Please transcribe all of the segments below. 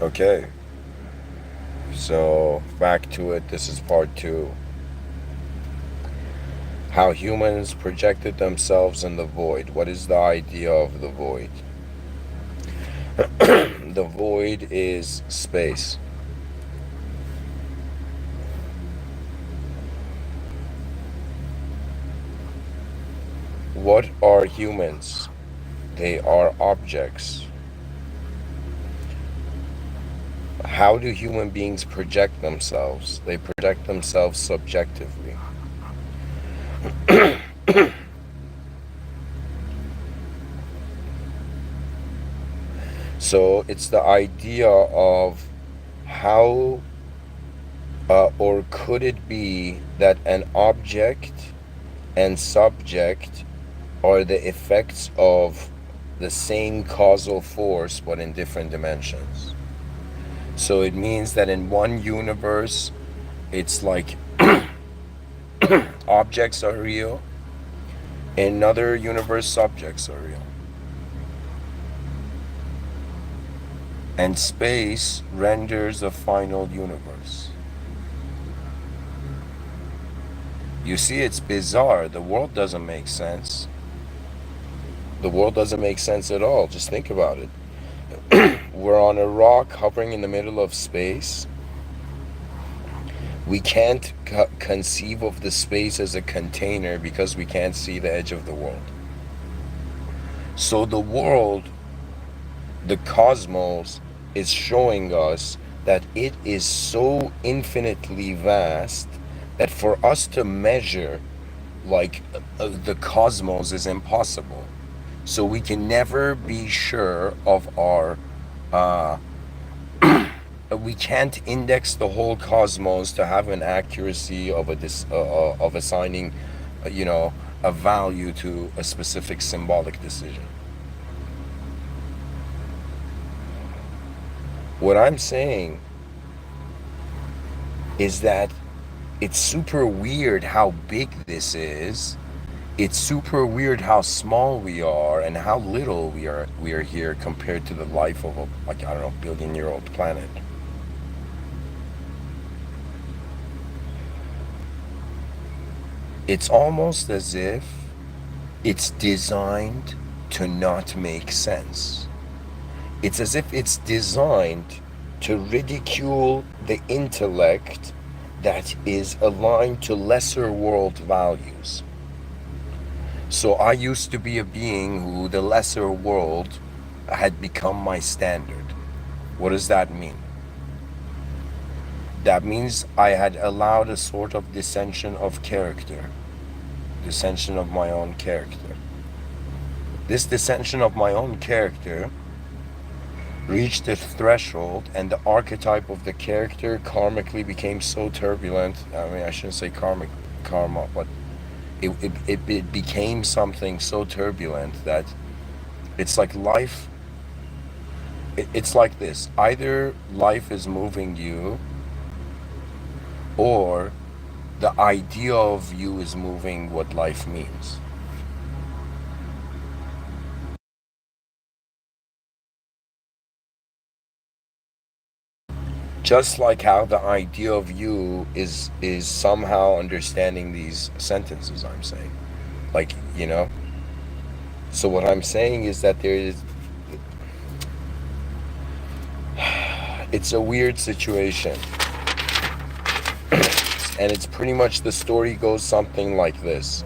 Okay, so back to it. This is part two. How humans projected themselves in the void. What is the idea of the void? The void is space. What are humans? They are objects. How do human beings project themselves? They project themselves subjectively. So it's the idea of how or could it be that an object and subject are the effects of the same causal force but in different dimensions? So it means that in one universe, it's like objects are real, in another universe, subjects are real. And space renders a final universe. You see, it's bizarre. The world doesn't make sense. The world doesn't make sense at all. Just think about it. We're on a rock hovering in the middle of space. We can't conceive of the space as a container because we can't see the edge of the world. So the world, the cosmos, is showing us that it is so infinitely vast that for us to measure the cosmos is impossible. So we can never be sure of our uh, we can't index the whole cosmos to have an accuracy of of assigning a value to a specific symbolic decision. What I'm saying is that it's super weird how big this is. It's super weird how small we are and how little we are here compared to the life of a, like, I don't know, billion-year-old planet. It's almost as if it's designed to not make sense. It's as if it's designed to ridicule the intellect that is aligned to lesser world values. So I used to be a being who the lesser world had become my standard. What does that mean? That means I had allowed a sort of dissension of character, dissension of my own character. This dissension of my own character reached a threshold, and the archetype of the character karmically became so turbulent. I mean, I shouldn't say karma, but it became something so turbulent that it's like life. It's like this: either life is moving you, or the idea of you is moving what life means. Just like how the idea of you is somehow understanding these sentences I'm saying. Like, so what I'm saying is that it's a weird situation. And it's pretty much, the story goes something like this.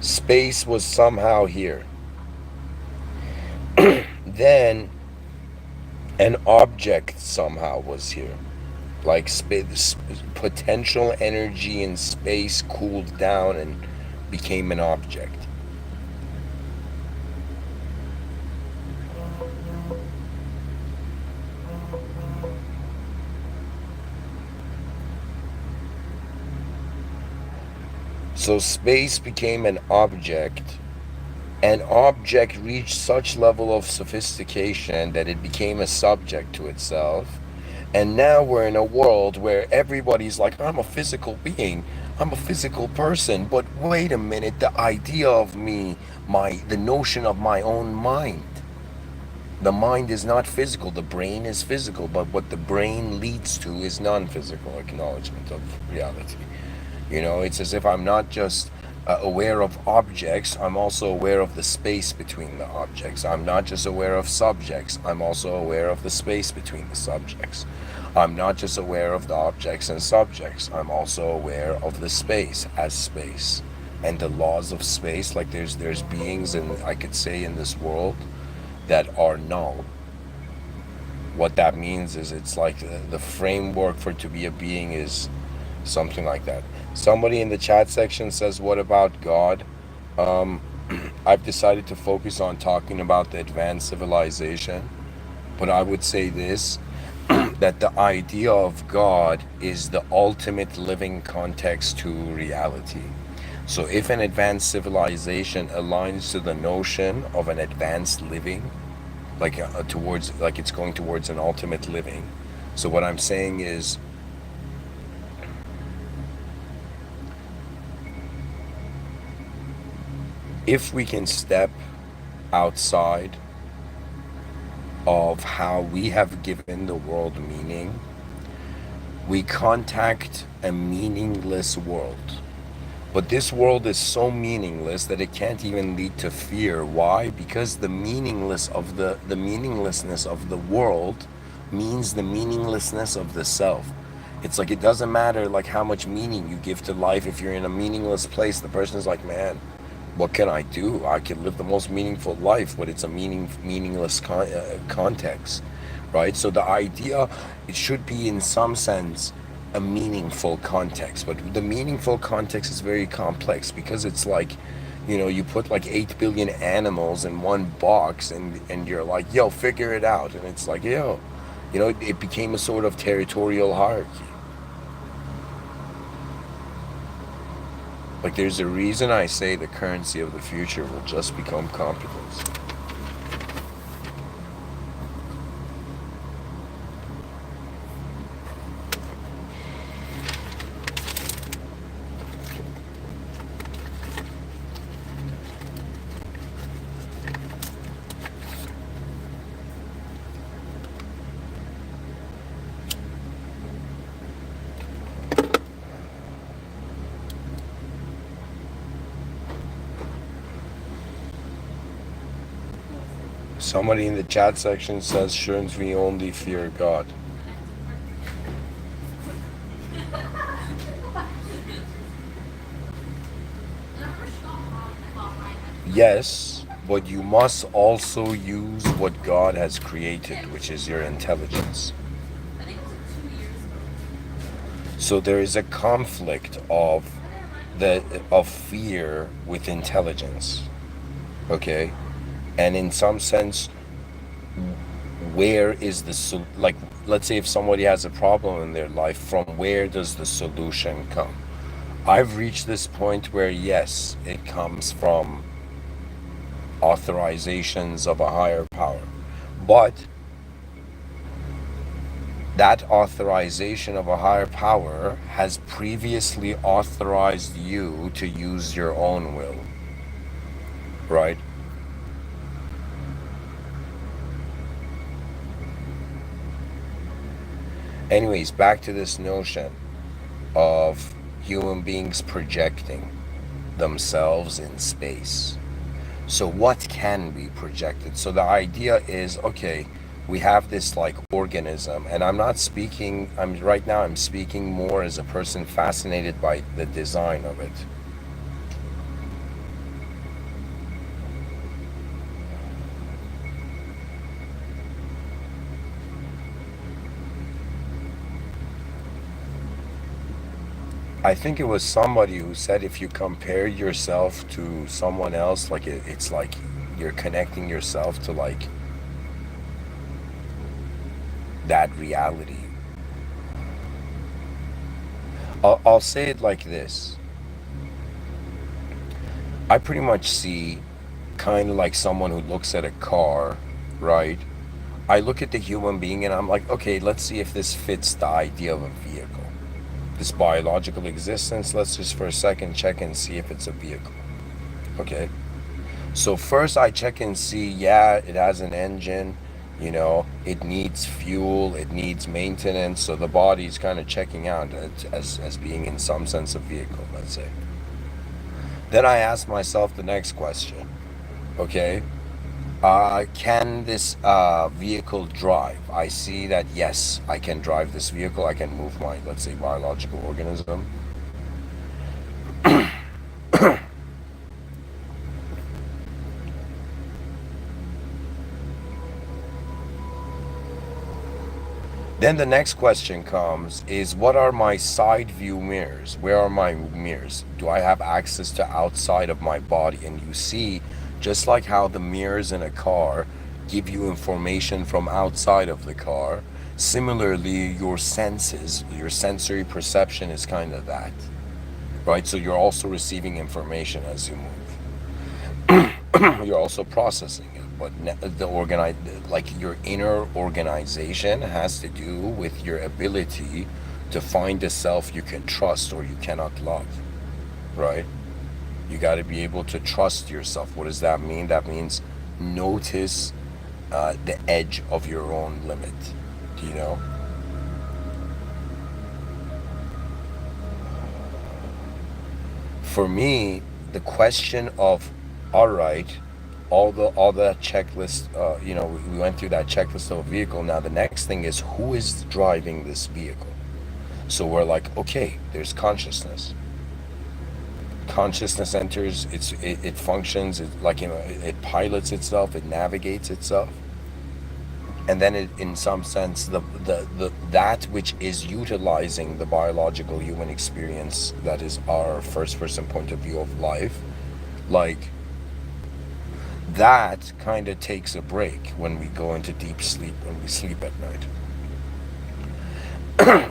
Space was somehow here. Then an object somehow was here. Like potential energy in space cooled down and became an object. So space became an object. An object reached such level of sophistication that it became a subject to itself. And now we're in a world where everybody's like, I'm a physical being, I'm a physical person. But wait a minute, the idea of me, the notion of my own mind. The mind is not physical, the brain is physical, but what the brain leads to is non-physical acknowledgement of reality. It's as if I'm not just aware of objects, I'm also aware of the space between the objects. I'm not just aware of subjects, I'm also aware of the space between the subjects. I'm not just aware of the objects and subjects, I'm also aware of the space as space. And the laws of space, like there's beings, and I could say, in this world that are null. What that means is it's like the framework for to be a being is something like that. Somebody in the chat section says, what about God? Um, I've decided to focus on talking about the advanced civilization, but I would say this, that the idea of God is the ultimate living context to reality. So if an advanced civilization aligns to the notion of an advanced living, like towards, like it's going towards an ultimate living. So what I'm saying is, if we can step outside of how we have given the world meaning, we contact a meaningless world. But this world is so meaningless that it can't even lead to fear. Why? Because the meaninglessness of the world means the meaninglessness of the self. It's like it doesn't matter like how much meaning you give to life. If you're in a meaningless place, the person is like, man, what can I do? I can live the most meaningful life, but it's a meaningless context, right? So the idea, it should be in some sense a meaningful context, but the meaningful context is very complex because it's like, you put like 8 billion animals in one box, and you're like, yo, figure it out, and it's like, yo, it became a sort of territorial hierarchy. Like, there's a reason I say the currency of the future will just become competence. Somebody in the chat section says, shouldn't we only fear God? Yes, but you must also use what God has created, which is your intelligence. So there is a conflict of fear with intelligence. Okay? And in some sense, where is like, let's say if somebody has a problem in their life, from where does the solution come? I've reached this point where, yes, it comes from authorizations of a higher power, but that authorization of a higher power has previously authorized you to use your own will, right? Anyways, back to this notion of human beings projecting themselves in space. So what can be projected? So the idea is, okay, we have this like organism, and I'm speaking more as a person fascinated by the design of it. I think it was somebody who said if you compare yourself to someone else, like it's like you're connecting yourself to like that reality. I'll say it like this. I pretty much see kind of like someone who looks at a car, right? I look at the human being and I'm like, okay, let's see if this fits the idea of a vehicle. This biological existence, let's just for a second check and see if it's a vehicle. Okay? So first I check and see, yeah, it has an engine, You know, it needs fuel, it needs maintenance, so the body's kind of checking out as being in some sense a vehicle, let's say. Then I asked myself the next question. Okay, can this vehicle drive? I see that yes, I can drive this vehicle. I can move my, let's say, biological organism. Then the next question comes is, what are my side view mirrors? Where are my mirrors? Do I have access to outside of my body? And you see, just like how the mirrors in a car give you information from outside of the car, similarly, your senses, your sensory perception is kind of that, right? So you're also receiving information as you move. You're also processing it, but the organize, like your inner organization has to do with your ability to find a self you can trust or you cannot love, right? You got to be able to trust yourself. What does that mean? That means notice the edge of your own limit. Do you know? For me, the question of, all right, all that checklist, we went through that checklist of a vehicle. Now the next thing is, who is driving this vehicle? So we're like, okay, there's consciousness. Consciousness enters. It functions. It, like, it pilots itself. It navigates itself. And then it, in some sense, the that which is utilizing the biological human experience, that is our first person point of view of life, like, that kind of takes a break when we go into deep sleep, when we sleep at night.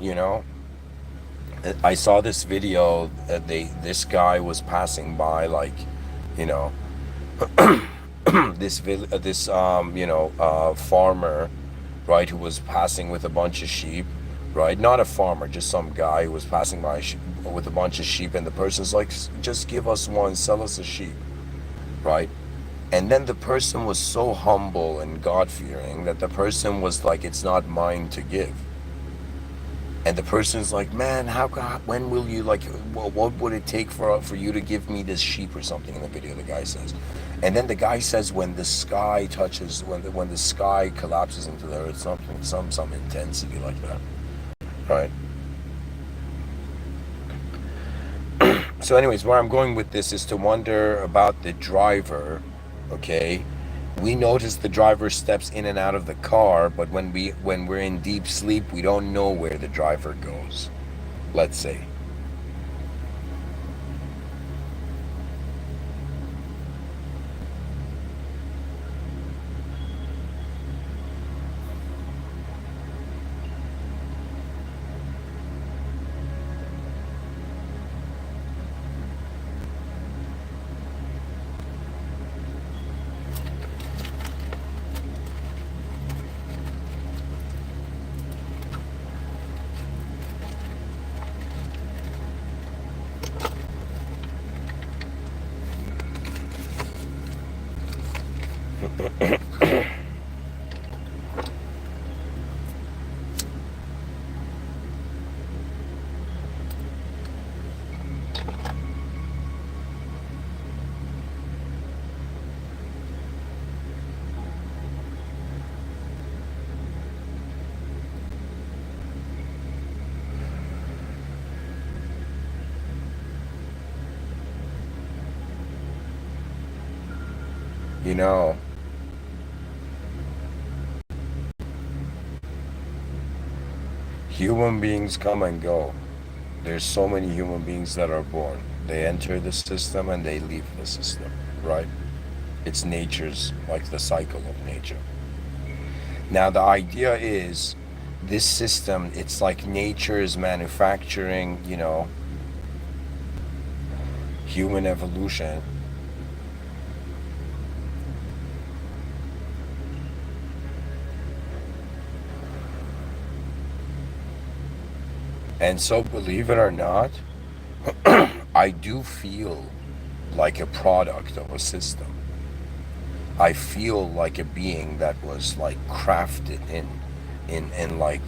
You know, I saw this video that this guy was passing by, like, you know, this farmer, right, who was passing with a bunch of sheep, right? Not a farmer, just some guy who was passing by with a bunch of sheep, and the person's like, just give us one, sell us a sheep, right? And then the person was so humble and God-fearing that the person was like, it's not mine to give. And the person's like, man, when will you, like, what would it take for you to give me this sheep or something, in the video, the guy says. And then the guy says, when the sky touches, when the sky collapses into the earth, something, some intensity like that, right? So anyways, where I'm going with this is to wonder about the driver, okay? We notice the driver steps in and out of the car, but when we're in deep sleep, we don't know where the driver goes, let's say. You know, human beings come and go. There's so many human beings that are born. They enter the system and they leave the system, right? It's nature's, like, the cycle of nature. Now the idea is, this system, it's like nature is manufacturing, human evolution. And so, believe it or not, I do feel like a product of a system. I feel like a being that was like crafted in like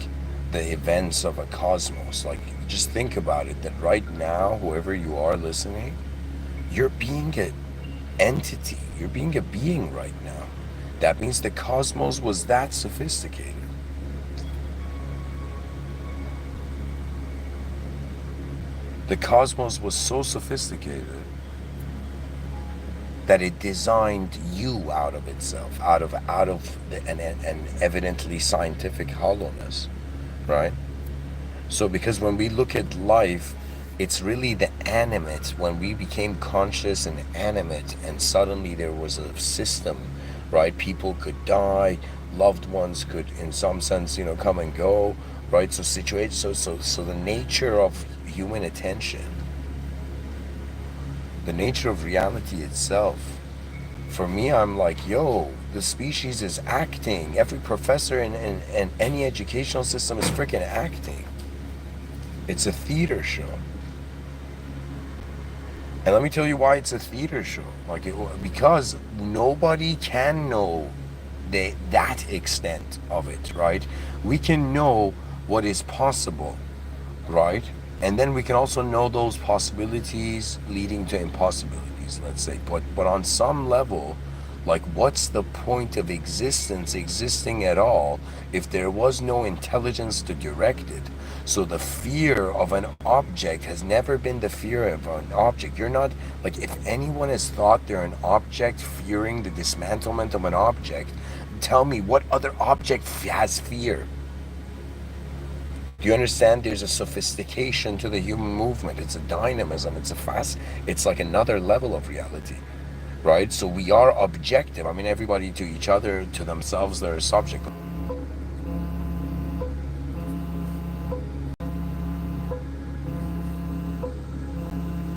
the events of a cosmos. Like just think about it, that right now, whoever you are listening, you're being a entity. You're being a being right now. That means the cosmos was that sophisticated. The cosmos was so sophisticated that it designed you out of itself, an evidently scientific hollowness, right? So because when we look at life, it's really the animate. When we became conscious and animate, and suddenly there was a system, right? People could die, loved ones could, in some sense, come and go, right? So the nature of human attention, the nature of reality itself. For me, I'm like, yo, the species is acting. Every professor in any educational system is freaking acting. It's a theater show. And let me tell you why it's a theater show. Because nobody can know that extent of it, right? We can know what is possible, right? And then we can also know those possibilities leading to impossibilities, let's say. But on some level, like, what's the point of existing at all if there was no intelligence to direct it? So the fear of an object has never been the fear of an object. You're not, like, if anyone has thought they're an object fearing the dismantlement of an object, tell me what other object has fear? Do you understand? There's a sophistication to the human movement. It's a dynamism. It's like another level of reality, right? So we are objective. I mean, everybody to each other, to themselves, they're a subject.